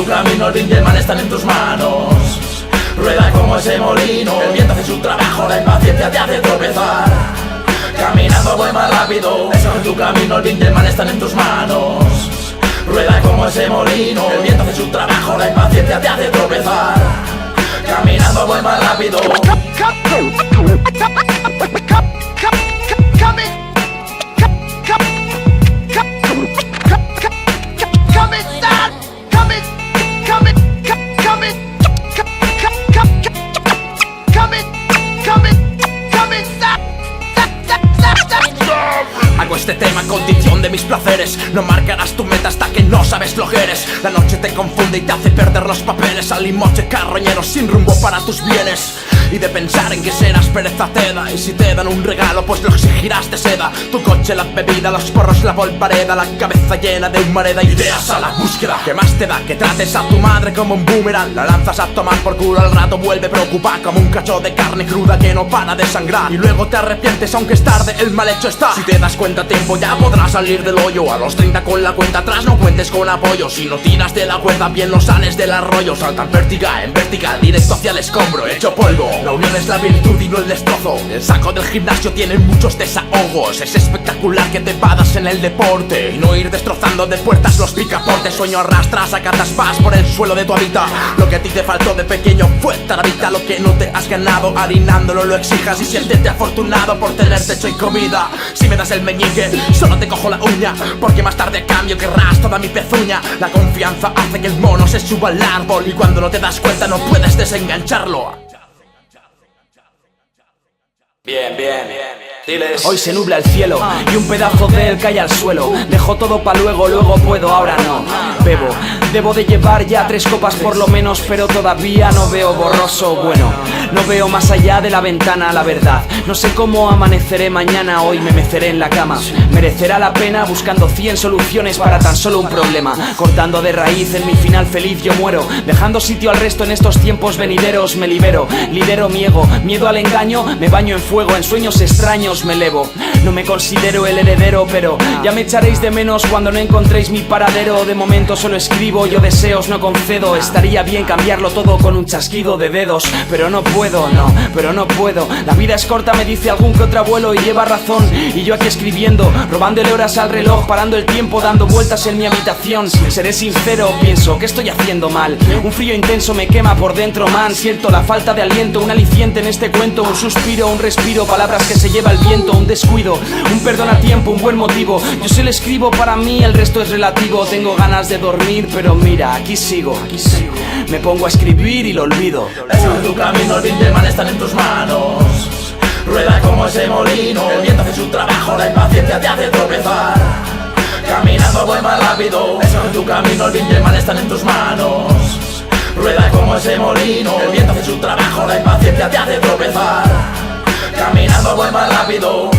tu camino, el bien y el mal están en tus manos. Rueda como ese molino, el viento hace su trabajo, la impaciencia te hace tropezar. Caminando voy más rápido, en tu camino, el bien y el mal están en tus manos. Rueda como ese molino, el viento hace su trabajo, la impaciencia te hace tropezar. Caminando voy más rápido. Hago este tema a condición de mis placeres. No marcarás tu meta hasta que no sabes lo que eres. La noche te confunde y te hace perder los papeles. Al limoche carroñero sin rumbo para tus bienes. Y de pensar en que serás pereza te da. Y si te dan un regalo pues lo exigirás de seda. Tu coche, la bebida, los porros, la polvareda. La cabeza llena de humareda, ideas a la búsqueda. ¿Qué más te da que trates a tu madre como un boomerang? La lanzas a tomar por culo, al rato vuelve preocupada como un cacho de carne cruda que no para de sangrar. Y luego te arrepientes aunque es tarde, el mal hecho está. Si te das cuenta a tiempo ya podrás salir del hoyo. A los 30 con la cuenta atrás no cuentes con apoyo. Si no tiras de la cuerda bien no sales del arroyo. Salta en vertical, directo hacia el escombro, hecho polvo. La unión es la virtud y no el destrozo. El saco del gimnasio tiene muchos desahogos. Es espectacular que te vadas en el deporte y no ir destrozando de puertas los picaportes. Sueño arrastras, acatas vas por el suelo de tu hábitat. Lo que a ti te faltó de pequeño fue taravita. Lo que no te has ganado harinándolo lo exijas. Y siéntete afortunado por tener techo y comida. Si me das el meñique, solo te cojo la uña, porque más tarde a cambio querrás toda mi pezuña. La confianza hace que el mono se suba al árbol y cuando no te das cuenta no puedes desengancharlo. Bien. Hoy se nubla el cielo y un pedazo de él cae al suelo. Dejo todo pa' luego puedo, ahora no. Bebo, debo de llevar ya 3 copas por lo menos, pero todavía no veo borroso. Bueno, no veo más allá de la ventana, la verdad. No sé cómo amaneceré mañana, hoy me meceré en la cama. Merecerá la pena buscando 100 soluciones para tan solo un problema. Cortando de raíz en mi final feliz yo muero. Dejando sitio al resto en estos tiempos venideros me libero. Lidero mi ego, miedo al engaño, me baño en fuego, en sueños extraños me elevo. No me considero el heredero, pero ya me echaréis de menos cuando no encontréis mi paradero. De momento solo escribo, yo deseos no concedo. Estaría bien cambiarlo todo con un chasquido de dedos, pero no puedo, no puedo. La vida es corta, me dice algún que otro abuelo, y lleva razón. Y yo aquí escribiendo, robándole horas al reloj, parando el tiempo, dando vueltas en mi habitación. Seré sincero, pienso que estoy haciendo mal. Un frío intenso me quema por dentro, man. Siento la falta de aliento, un aliciente en este cuento. Un suspiro, un respiro, palabras que se lleva el viento. Un descuido, un perdón a tiempo, un buen motivo. Yo se lo escribo para mí, el resto es relativo. Tengo ganas de dormir, pero mira, aquí sigo. Me pongo a escribir y lo olvido. En tu camino, el bien y el mal están en tus manos. Rueda como ese molino, el viento hace su trabajo, la impaciencia te hace tropezar. Caminando voy más rápido. En tu camino, el bien y el mal están en tus manos. Rueda como ese molino, el viento hace su trabajo, la impaciencia te hace tropezar. Caminando voy más rápido.